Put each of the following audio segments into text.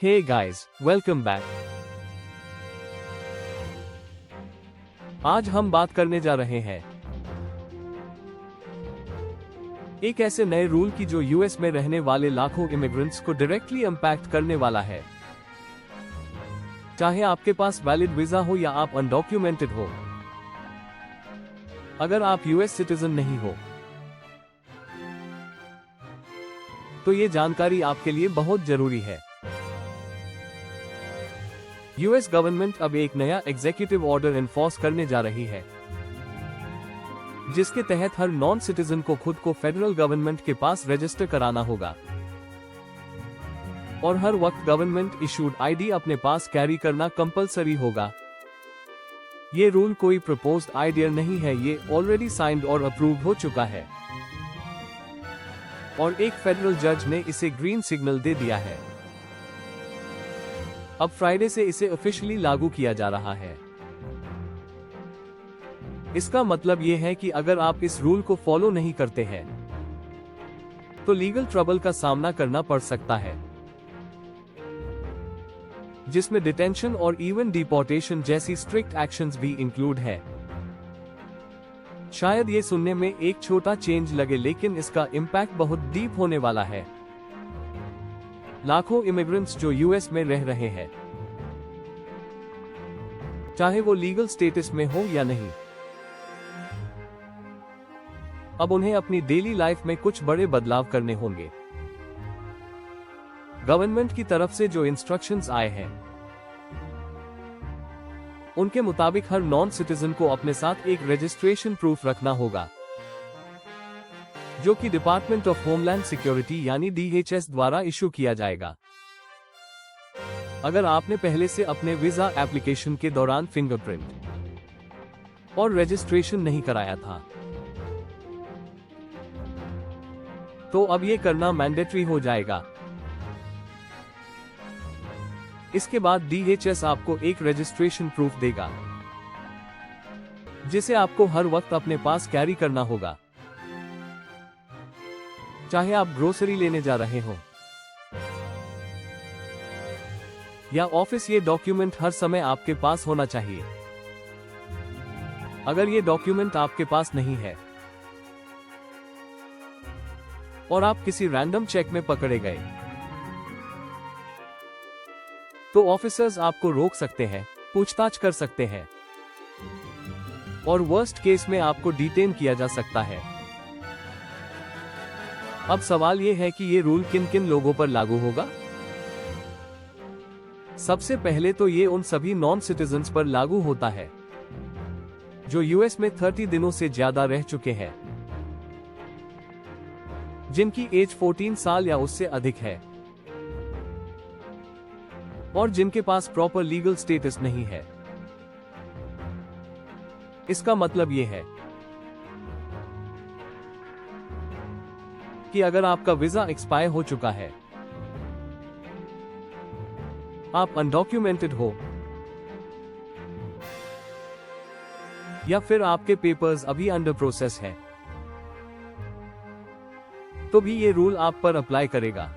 Hey guys, welcome back. आज हम बात करने जा रहे हैं एक ऐसे नए रूल की जो यूएस में रहने वाले लाखों इमिग्रेंट्स को डायरेक्टली इंपैक्ट करने वाला है। चाहे आपके पास वैलिड वीजा हो या आप अनडॉक्यूमेंटेड हो, अगर आप यूएस सिटीजन नहीं हो तो ये जानकारी आपके लिए बहुत जरूरी है। यूएस गवर्नमेंट अब एक नया एग्जीक्यूटिव ऑर्डर एनफोर्स करने जा रही है, जिसके तहत हर नॉन सिटीजन को खुद को फेडरल गवर्नमेंट के पास रजिस्टर कराना होगा और हर वक्त गवर्नमेंट इशूड आईडी अपने पास कैरी करना कंपलसरी होगा। ये रूल कोई प्रपोज्ड आइडिया नहीं है, ये ऑलरेडी साइंड और अप्रूव्ड हो चुका है और एक फेडरल जज ने इसे ग्रीन सिग्नल दे दिया है। अब फ्राइडे से इसे ऑफिशियली लागू किया जा रहा है। इसका मतलब यह है कि अगर आप इस रूल को फॉलो नहीं करते हैं तो लीगल ट्रबल का सामना करना पड़ सकता है, जिसमें डिटेंशन और इवन डिपोर्टेशन जैसी स्ट्रिक्ट एक्शंस भी इंक्लूड है। शायद ये सुनने में एक छोटा चेंज लगे, लेकिन इसका इम्पैक्ट बहुत डीप होने वाला है। लाखों इमिग्रेंट्स जो यूएस में रह रहे हैं, चाहे वो लीगल स्टेटस में हो या नहीं, अब उन्हें अपनी डेली लाइफ में कुछ बड़े बदलाव करने होंगे। गवर्नमेंट की तरफ से जो इंस्ट्रक्शंस आए हैं, उनके मुताबिक हर नॉन सिटीजन को अपने साथ एक रजिस्ट्रेशन प्रूफ रखना होगा, जो कि डिपार्टमेंट ऑफ होमलैंड सिक्योरिटी यानी DHS द्वारा इशू किया जाएगा। अगर आपने पहले से अपने वीजा एप्लीकेशन के दौरान फिंगरप्रिंट और रजिस्ट्रेशन नहीं कराया था, तो अब यह करना मैंडेटरी हो जाएगा। इसके बाद DHS आपको एक रजिस्ट्रेशन प्रूफ देगा, जिसे आपको हर वक्त अपने पास कैरी करना होगा, चाहे आप ग्रोसरी लेने जा रहे हो या ऑफिस। ये डॉक्यूमेंट हर समय आपके पास होना चाहिए। अगर ये डॉक्यूमेंट आपके पास नहीं है और आप किसी रैंडम चेक में पकड़े गए, तो ऑफिसर्स आपको रोक सकते हैं, पूछताछ कर सकते हैं और वर्स्ट केस में आपको डिटेन किया जा सकता है। अब सवाल यह है कि ये रूल किन किन लोगों पर लागू होगा। सबसे पहले तो ये उन सभी नॉन सिटीजन्स पर लागू होता है जो यूएस में 30 दिनों से ज्यादा रह चुके हैं, जिनकी एज 14 साल या उससे अधिक है और जिनके पास प्रॉपर लीगल स्टेटस नहीं है। इसका मतलब यह है कि अगर आपका वीजा एक्सपायर हो चुका है, आप अनडॉक्यूमेंटेड हो या फिर आपके पेपर्स अभी अंडर प्रोसेस है, तो भी ये रूल आप पर अप्लाई करेगा।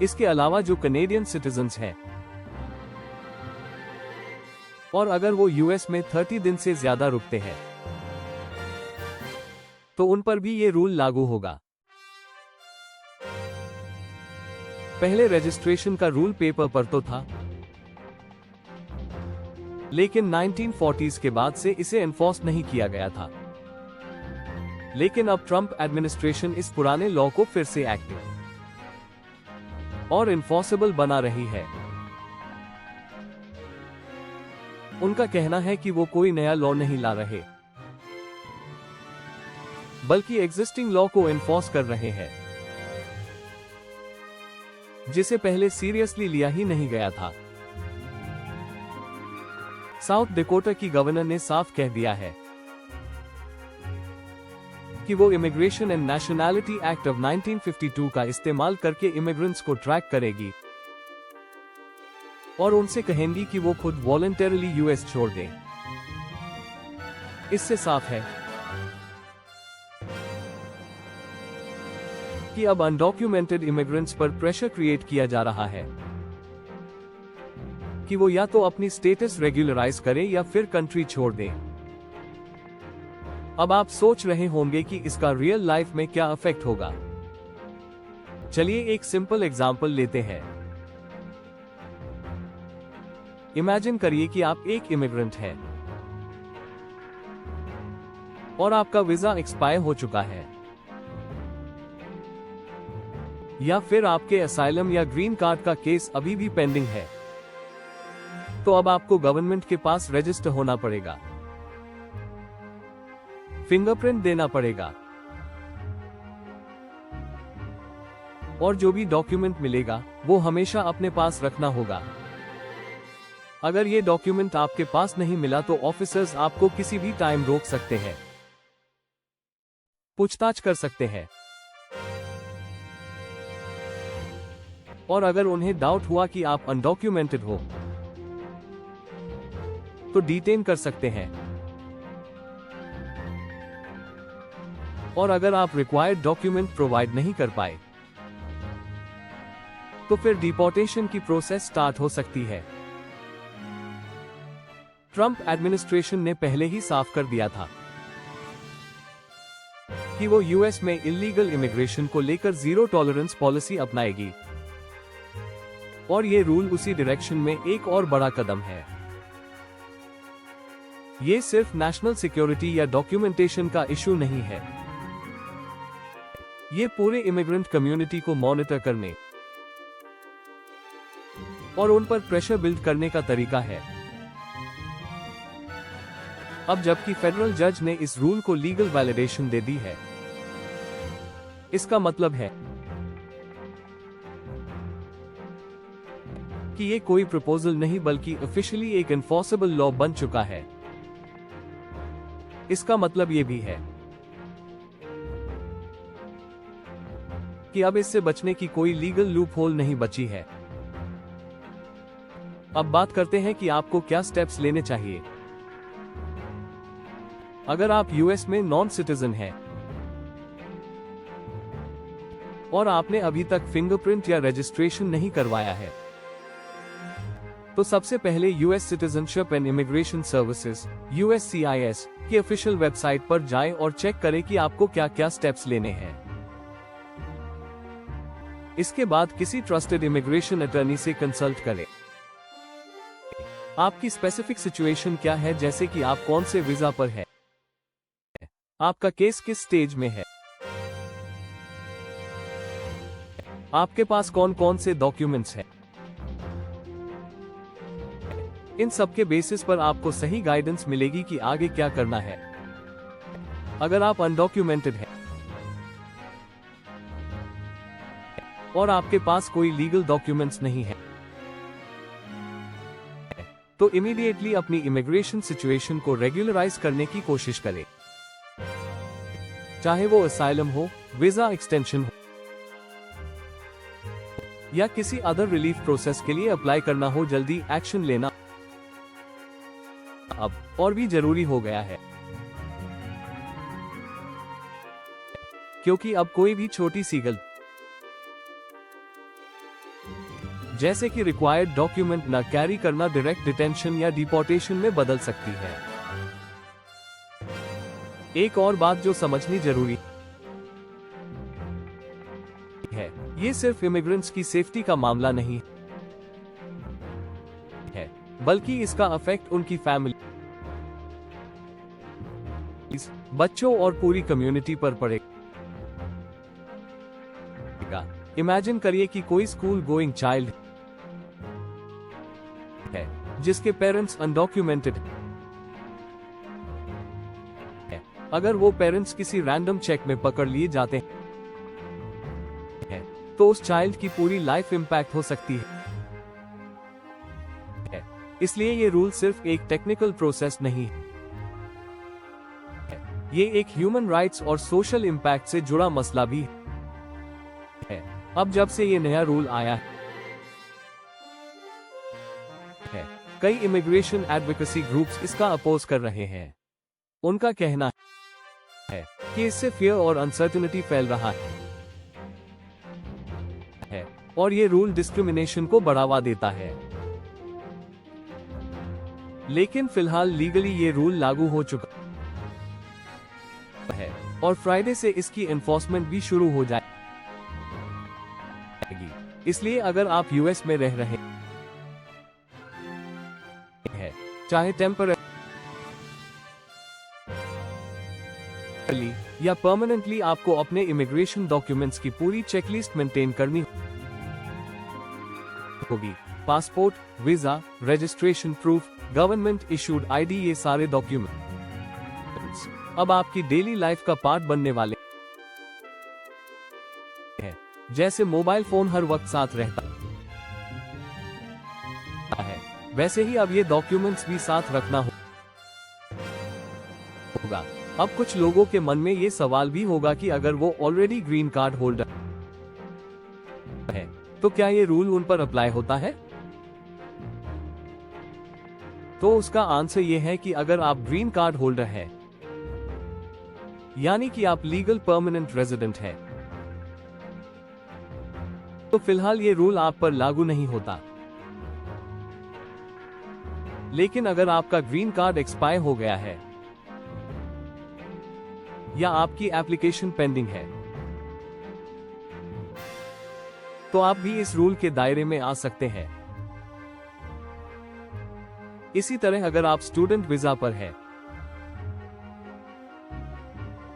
इसके अलावा जो कनेडियन सिटीजन्स हैं और अगर वो यूएस में 30 दिन से ज्यादा रुकते हैं, तो उन पर भी ये रूल लागू होगा। पहले रजिस्ट्रेशन का रूल पेपर पर तो था, लेकिन 1940s के बाद से इसे एनफोर्स नहीं किया गया था। लेकिन अब ट्रंप एडमिनिस्ट्रेशन इस पुराने लॉ को फिर से एक्टिव और एनफोर्सेबल बना रही है। उनका कहना है कि वो कोई नया लॉ नहीं ला रहे, बल्कि एग्जिस्टिंग लॉ को एनफोर्स कर रहे हैं, जिसे पहले सीरियसली लिया ही नहीं गया था। साउथ डकोटा की गवर्नर ने साफ कह दिया है कि वो immigration and nationality act of 1952 का इस्तेमाल करके इमिग्रेंट्स को ट्रैक करेगी और उनसे कहेंगी कि वो खुद वॉलंटरली यूएस छोड़ दें। इससे साफ है कि अब अनडॉक्यूमेंटेड इमिग्रेंट्स पर प्रेशर क्रिएट किया जा रहा है कि वो या तो अपनी स्टेटस रेगुलराइज करें या फिर कंट्री छोड़ दें। अब आप सोच रहे होंगे कि इसका रियल लाइफ में क्या इफेक्ट होगा। चलिए एक सिंपल एग्जांपल लेते हैं। इमेजिन करिए कि आप एक इमिग्रेंट हैं और आपका वीजा एक्सपायर हो चुका है, या फिर आपके असाइलम या ग्रीन कार्ड का केस अभी भी पेंडिंग है। तो अब आपको गवर्नमेंट के पास रजिस्टर होना पड़ेगा, फिंगरप्रिंट देना पड़ेगा और जो भी डॉक्यूमेंट मिलेगा वो हमेशा अपने पास रखना होगा। अगर ये डॉक्यूमेंट आपके पास नहीं मिला तो ऑफिसर्स आपको किसी भी टाइम रोक सकते हैं, पूछताछ कर सकते हैं और अगर उन्हें डाउट हुआ कि आप अनडॉक्यूमेंटेड हो तो डिटेन कर सकते हैं। और अगर आप रिक्वायर्ड डॉक्यूमेंट प्रोवाइड नहीं कर पाए तो फिर डिपोर्टेशन की प्रोसेस स्टार्ट हो सकती है। ट्रंप एडमिनिस्ट्रेशन ने पहले ही साफ कर दिया था कि वो यूएस में इल्लीगल इमिग्रेशन को लेकर जीरो टॉलरेंस पॉलिसी अपनाएगी और ये रूल उसी डायरेक्शन में एक और बड़ा कदम है। ये सिर्फ नेशनल सिक्योरिटी या डॉक्यूमेंटेशन का इशू नहीं है, ये पूरे इमिग्रेंट कम्युनिटी को मॉनिटर करने और उन पर प्रेशर बिल्ड करने का तरीका है। अब जबकि फेडरल जज ने इस रूल को लीगल वैलिडेशन दे दी है, इसका मतलब है कि ये कोई प्रपोजल नहीं बल्कि ऑफिशियली एक एनफोर्सेबल लॉ बन चुका है। इसका मतलब ये भी है कि अब इससे बचने की कोई लीगल लूप होल नहीं बची है। अब बात करते हैं कि आपको क्या स्टेप्स लेने चाहिए। अगर आप यूएस में नॉन सिटीजन हैं और आपने अभी तक फिंगरप्रिंट या रजिस्ट्रेशन नहीं करवाया है तो सबसे पहले US citizenship and immigration services (USCIS) की ऑफिशियल वेबसाइट पर जाएं और चेक करें कि आपको क्या क्या स्टेप्स लेने हैं। इसके बाद किसी ट्रस्टेड इमिग्रेशन अटर्नी से कंसल्ट करें। आपकी स्पेसिफिक सिचुएशन क्या है, जैसे कि आप कौन से वीजा पर है, आपका केस किस स्टेज में है, आपके पास कौन कौन से डॉक्यूमेंट्स हैं। इन सब के बेसिस पर आपको सही गाइडेंस मिलेगी कि आगे क्या करना है। अगर आप अनडॉक्यूमेंटेड हैं और आपके पास कोई लीगल डॉक्यूमेंट्स नहीं है तो इमीडिएटली अपनी इमिग्रेशन सिचुएशन को रेगुलराइज करने की कोशिश करें, चाहे वो असाइलम हो, वीजा एक्सटेंशन हो या किसी अदर रिलीफ प्रोसेस के लिए अप्लाई करना हो। जल्दी एक्शन लेना अब और भी जरूरी हो गया है, क्योंकि अब कोई भी छोटी सी गलती जैसे कि रिक्वायर्ड डॉक्यूमेंट न कैरी करना डायरेक्ट डिटेंशन या डिपोर्टेशन में बदल सकती है। एक और बात जो समझनी जरूरी है, ये सिर्फ इमिग्रेंट्स की सेफ्टी का मामला नहीं है, बल्कि इसका इफेक्ट उनकी फैमिली, बच्चों और पूरी कम्युनिटी पर पड़ेगा। इमेजिन करिए कि कोई स्कूल गोइंग चाइल्ड है जिसके पेरेंट्स अनडॉक्यूमेंटेड है। अगर वो पेरेंट्स किसी रैंडम चेक में पकड़ लिए जाते हैं तो उस चाइल्ड की पूरी लाइफ इंपैक्ट हो सकती है। इसलिए ये रूल सिर्फ एक टेक्निकल प्रोसेस नहीं है, ये एक ह्यूमन राइट्स और सोशल इंपैक्ट से जुड़ा मसला भी है। अब जब से ये नया रूल आया है, कई इमिग्रेशन एडवोकेसी ग्रुप्स इसका अपोज कर रहे हैं। उनका कहना है कि इससे फियर और अनसर्टेनिटी फैल रहा है और ये रूल डिस्क्रिमिनेशन को बढ़ावा देता है। लेकिन फिलहाल लीगली ये रूल लागू हो चुका है और फ्राइडे से इसकी एनफोर्समेंट भी शुरू हो जाएगी। इसलिए अगर आप यूएस में रह रहे हैं, चाहे टेम्पररी या परमानेंटली, आपको अपने इमिग्रेशन डॉक्यूमेंट्स की पूरी चेकलिस्ट मेंटेन करनी होगी। Passport, visa, registration proof, government issued ID, ये सारे डॉक्यूमेंट्स अब आपकी डेली लाइफ का पार्ट बनने वाले हैं। जैसे मोबाइल फोन हर वक्त साथ रहता है, वैसे ही अब ये डॉक्यूमेंट्स भी साथ रखना होगा। अब कुछ लोगों के मन में ये सवाल भी होगा कि अगर वो ऑलरेडी ग्रीन कार्ड होल्डर है तो क्या ये रूल उन पर अप्लाई होता है? तो उसका आंसर ये है कि अगर आप ग्रीन कार्ड होल्डर हैं, यानी कि आप लीगल परमानेंट रेजिडेंट हैं, तो फिलहाल ये रूल आप पर लागू नहीं होता। लेकिन अगर आपका ग्रीन कार्ड एक्सपायर हो गया है या आपकी एप्लीकेशन पेंडिंग है, तो आप भी इस रूल के दायरे में आ सकते हैं। इसी तरह अगर आप स्टूडेंट वीजा पर हैं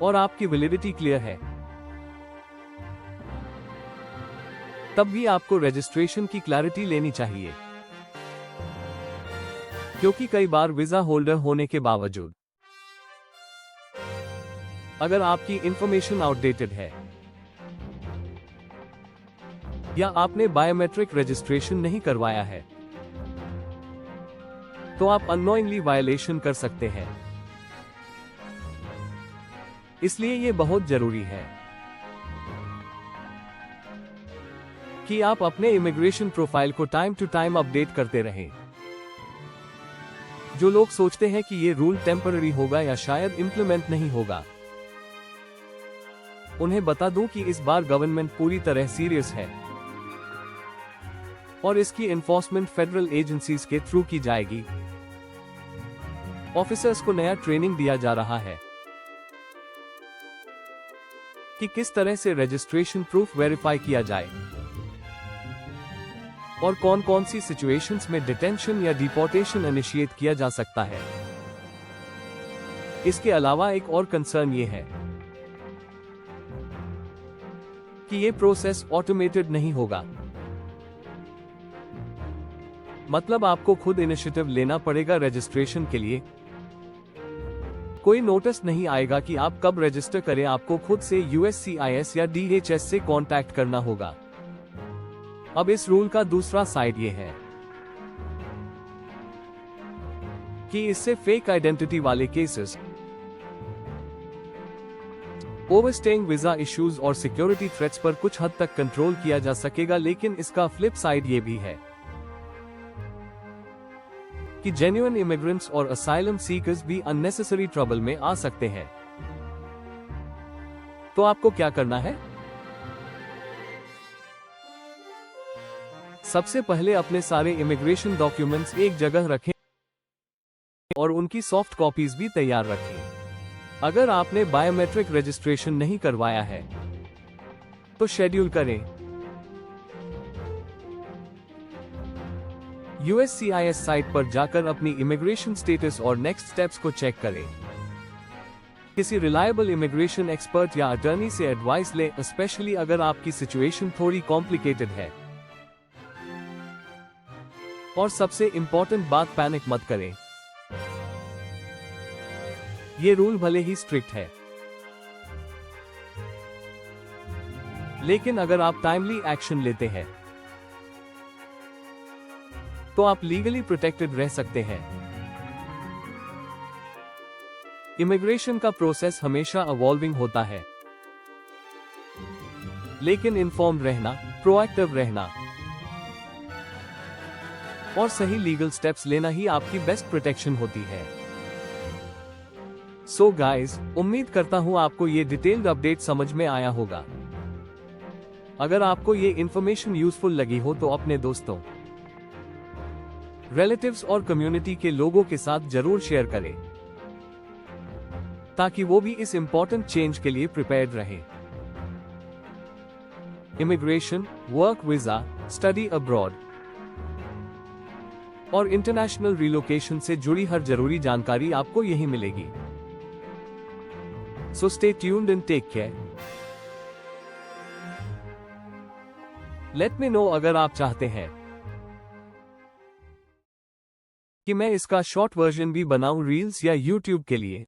और आपकी वैलिडिटी क्लियर है, तब भी आपको रजिस्ट्रेशन की क्लैरिटी लेनी चाहिए, क्योंकि कई बार वीजा होल्डर होने के बावजूद अगर आपकी इंफॉर्मेशन आउटडेटेड है या आपने बायोमेट्रिक रजिस्ट्रेशन नहीं करवाया है, तो आप अननोइंगली वायलेशन कर सकते हैं। इसलिए ये बहुत जरूरी है कि आप अपने इमिग्रेशन प्रोफाइल को टाइम टू टाइम अपडेट करते रहें। जो लोग सोचते हैं कि ये रूल टेम्पररी होगा या शायद इंप्लीमेंट नहीं होगा, उन्हें बता दूं कि इस बार गवर्नमेंट पूरी तरह सीरियस है और इसकी एनफोर्समेंट फेडरल एजेंसीज के थ्रू की जाएगी। ऑफिसर्स को नया ट्रेनिंग दिया जा रहा है कि किस तरह से रजिस्ट्रेशन प्रूफ वेरीफाई किया जाए और कौन कौन सी सिचुएशंस में डिटेंशन या डिपोर्टेशन इनिशिएट किया जा सकता है। इसके अलावा एक और कंसर्न ये है कि ये प्रोसेस ऑटोमेटेड नहीं होगा। मतलब आपको खुद इनिशिएटिव लेना पड़ेगा रजिस्ट्रेशन के लिए। कोई नोटिस नहीं आएगा कि आप कब रजिस्टर करें, आपको खुद से USCIS या DHS से कांटेक्ट करना होगा। अब इस रूल का दूसरा साइड ये है कि इससे फेक आइडेंटिटी वाले केसेस, ओवरस्टेइंग वीजा इश्यूज और सिक्योरिटी थ्रेट्स पर कुछ हद तक कंट्रोल किया जा सकेगा। लेकिन इसका फ्लिप साइड ये भी है कि जेन्युइन इमिग्रेंट्स और असाइलम सीकर्स भी अननेसेसरी ट्रबल में आ सकते हैं। तो आपको क्या करना है? सबसे पहले अपने सारे इमिग्रेशन डॉक्यूमेंट्स एक जगह रखें और उनकी सॉफ्ट कॉपीज भी तैयार रखें। अगर आपने बायोमेट्रिक रजिस्ट्रेशन नहीं करवाया है तो शेड्यूल करें। USCIS साइट पर जाकर अपनी इमिग्रेशन स्टेटस और नेक्स्ट स्टेप्स को चेक करें। किसी रिलायबल इमिग्रेशन एक्सपर्ट या अटर्नी से एडवाइस लें, स्पेशली अगर आपकी सिचुएशन थोड़ी कॉम्प्लिकेटेड है। और सबसे इंपॉर्टेंट बात, पैनिक मत करें। ये रूल भले ही स्ट्रिक्ट है, लेकिन अगर आप टाइमली एक्शन लेते हैं तो आप लीगली प्रोटेक्टेड रह सकते हैं। इमिग्रेशन का प्रोसेस हमेशा इवॉल्विंग होता है, लेकिन इन्फॉर्म्ड रहना, प्रोएक्टिव रहना और सही लीगल स्टेप्स लेना ही आपकी बेस्ट प्रोटेक्शन होती है। सो गाइस, उम्मीद करता हूं आपको ये डिटेल्ड अपडेट समझ में आया होगा। अगर आपको ये इन्फॉर्मेशन यूजफुल लगी हो तो अपने दोस्तों, रिलेटिव्स और कम्युनिटी के लोगों के साथ जरूर शेयर करें, ताकि वो भी इस इंपॉर्टेंट चेंज के लिए प्रिपेयर्ड रहें। Immigration, work visa, study abroad और इंटरनेशनल रिलोकेशन से जुड़ी हर जरूरी जानकारी आपको यहीं मिलेगी। So stay tuned and take care. Let me know अगर आप चाहते हैं कि मैं इसका शॉर्ट वर्जन भी बनाऊं रील्स या यूट्यूब के लिए।